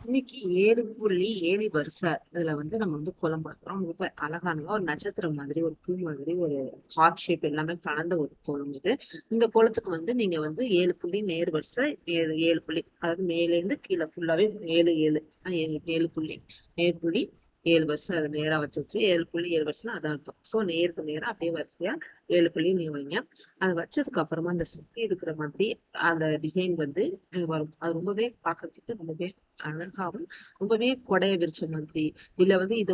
இன்னைக்கு 7.7 வரிசை இதுல நம்ம கோலம் பார்க்கிறோம். ரொம்ப அழகான ஒரு நட்சத்திரம் மாதிரி, ஒரு பூ மாதிரி, ஒரு ஹார்ட் ஷேப் எல்லாமே கலந்த ஒரு கோலம் இது. இந்த கோலத்துக்கு நீங்க 7 புள்ளி நேர் வரிசை, 7 அதாவது மேல இருந்து கீழே ஃபுல்லாவே 7 7 புள்ளி நேர் புள்ளி 7 வருஷம் அதை நேரா வச்சிருச்சு. 7.7 வருஷம் அதான் அர்த்தம். சோ நேருக்கு நேரா அப்படியே வரிசையா 7 நீங்க வைங்க. அதை வச்சதுக்கு அப்புறமா அந்த சுத்தி இருக்கிற மாதிரி அந்த டிசைன் வரும். அது ரொம்பவே பாக்குறதுக்கு ரொம்பவே அழகாவும், ரொம்பவே கொடைய விரிச்ச மாதிரி, இல்ல இது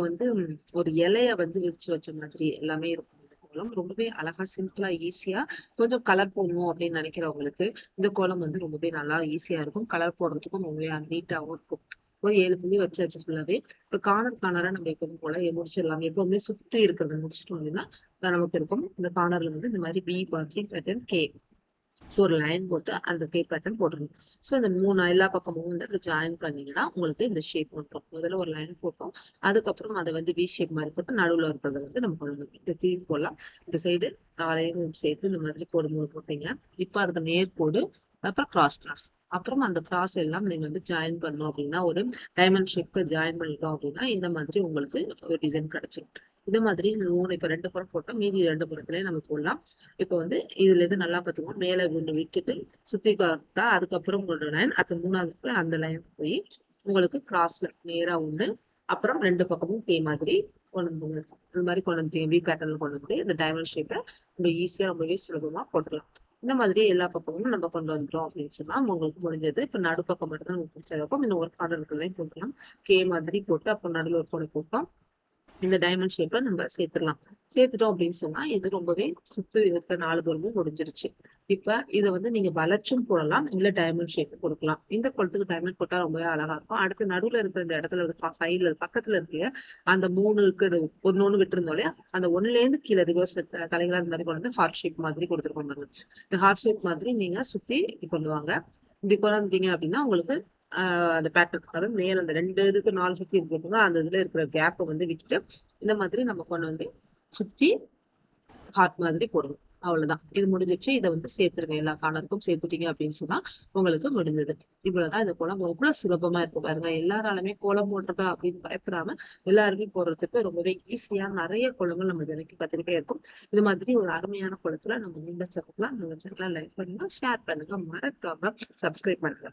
ஒரு இலைய விரிச்சு வச்ச மாதிரி எல்லாமே இருக்கும். இந்த கோலம் ரொம்பவே அழகா, சிம்பிளா, ஈஸியா, கொஞ்சம் கலர் போடணும் அப்படின்னு நினைக்கிறவங்களுக்கு இந்த கோலம் ரொம்பவே நல்லா ஈஸியா இருக்கும். கலர் போடுறதுக்கும் ரொம்பவே நீட்டாவும் இருக்கும். ஒரு 7 புள்ளி வச்சாச்சு ஃபுல்லாவே. இப்ப கார்னரா நம்ம எப்போதும் போல முடிச்சிடலாம். எப்போதுமே சுத்தி இருக்கிறத முடிச்சிட்டோம் அப்படின்னா நமக்கு இருக்கும். இந்த கார்னர்ல இந்த மாதிரி பி மாதிரி பேட்டர்ன் கே. சோ ஒரு லைன் போட்டு அந்த கே பேட்டர்ன் போட்டுருணும். சோ இந்த எல்லா பக்கமும் ஜாயின் பண்ணீங்கன்னா உங்களுக்கு இந்த ஷேப் வந்துடும். முதல்ல ஒரு லைன் போட்டோம், அதுக்கப்புறம் அதை வி ஷேப் மாதிரி போட்டு நடுவுல இருக்கிறத நம்ம கொண்டு வந்து இந்த தீ போடலாம். இந்த சைடு நாளையும் சேர்த்து இந்த மாதிரி போடும்போது போட்டீங்க. இப்ப அதுக்கு நேர்கோடு, அப்புறம் கிராஸ், அப்புறம் அந்த கிராஸ் எல்லாம் நீங்க ஜாயின் பண்ணோம் அப்படின்னா, ஒரு டைமண்ட் ஷேப்க்கு ஜாயின் பண்ணிட்டோம் அப்படின்னா இந்த மாதிரி உங்களுக்கு ஒரு டிசைன் கிடைச்சிடும். இந்த மாதிரி இப்ப 2 புறம் போட்டோம், மீதி 2 புறத்திலேயே நம்ம போடலாம். இப்ப இதுல இருந்து நல்லா பாத்துக்கோங்க. மேல ஒண்ணு விட்டுட்டு சுத்தி பார்த்தா அதுக்கப்புறம் ஒரு லைன், அடுத்த 3வது அந்த லைன் போய் உங்களுக்கு கிராஸ்ல நேரா ஒண்ணு, அப்புறம் 2 பக்கமும் இதே மாதிரி கொண்டு வந்துங்க. இந்த மாதிரி கொண்டு வந்து வி பேட்டர்ல கொண்டு வந்து இந்த டைமண்ட் ஷேப்பை ரொம்ப ஈஸியா, ரொம்பவே சுலபமா போட்டுடலாம். இந்த மாதிரி எல்லா பக்கமும் நம்ம கொண்டு வந்துட்டோம் அப்படின்னு சொன்னா உங்களுக்கு முடிஞ்சது. இப்ப நடுப்பக்கம் மட்டும் தான் நமக்கு பிடிச்சதுக்கும் இன்னும் ஒரு கார்னர் இருக்கிறதையும் போட்டுக்கலாம். கே மாதிரி போட்டு அப்புறம் நடுவில் ஒரு கோடு போட்டோம். இந்த டைமண்ட் ஷேப்பை நம்ம சேர்த்துடலாம். சேர்த்துட்டோம் அப்படின்னு சொன்னா இது ரொம்பவே சுத்தி இருக்கிற 4 புறமும் முடிஞ்சிருச்சு. இப்ப இதை நீங்க வளைச்சும் போடலாம், இல்ல டைமண்ட் ஷேப் கொடுக்கலாம். இந்த குளத்துக்கு டைமண்ட் போட்டா ரொம்பவே அழகா இருக்கும். அடுத்து நடுவுல இருக்கிற இந்த இடத்துல சைட்ல பக்கத்துல இருக்க அந்த 3 இருக்கு, ஒண்ணு விட்டுருந்தோம் இல்லையா, அந்த 1ல இருந்து கீழே ரிவர்ஸ்ல தலைகளா இந்த மாதிரி கொண்டு வந்து ஹார்ட் ஷேப் மாதிரி கொடுத்துருக்கோம் பாருங்க. இந்த ஹார்ட் ஷேப் மாதிரி நீங்க சுத்தி கொண்டு வாங்க. இப்படி கொண்டு வந்தீங்க அப்படின்னா உங்களுக்கு அந்த பேட்டர்ன் மேல அந்த 2 இதுக்கு 4 சுத்தி இருக்கிறதுங்க அந்த இதுல இருக்கிற கேப் விட்டுட்டு இந்த மாதிரி நம்ம கொண்டு வந்து சுத்தி ஹார்ட் மாதிரி போடுவோம். அவ்வளவுதான், இது முடிஞ்சிச்சு. இதை சேர்த்துருங்க. எல்லா கார்னருக்கும் சேர்த்துட்டீங்க அப்படின்னு சொன்னா உங்களுக்கு முடிஞ்சது. இவ்வளவுதான். இந்த கோலம் எவ்வளவு சுலபமா இருக்கு பாருங்க. எல்லாராலுமே கோலம் போடுறதா அப்படின்னு பயப்படாம எல்லாருமே போடுறதுக்கு ரொம்பவே ஈஸியா நிறைய கோலங்கள் நம்ம தினைக்கு கத்துக்கிட்டே இருக்கும். இது மாதிரி ஒரு அருமையான கோலத்துல நம்ம மீண்டும் சந்திக்கலாம். நம்ம சேனலை லைக் பண்ணுங்க, ஷேர் பண்ணுங்க, மறக்காம சப்ஸ்கிரைப் பண்ணுங்க.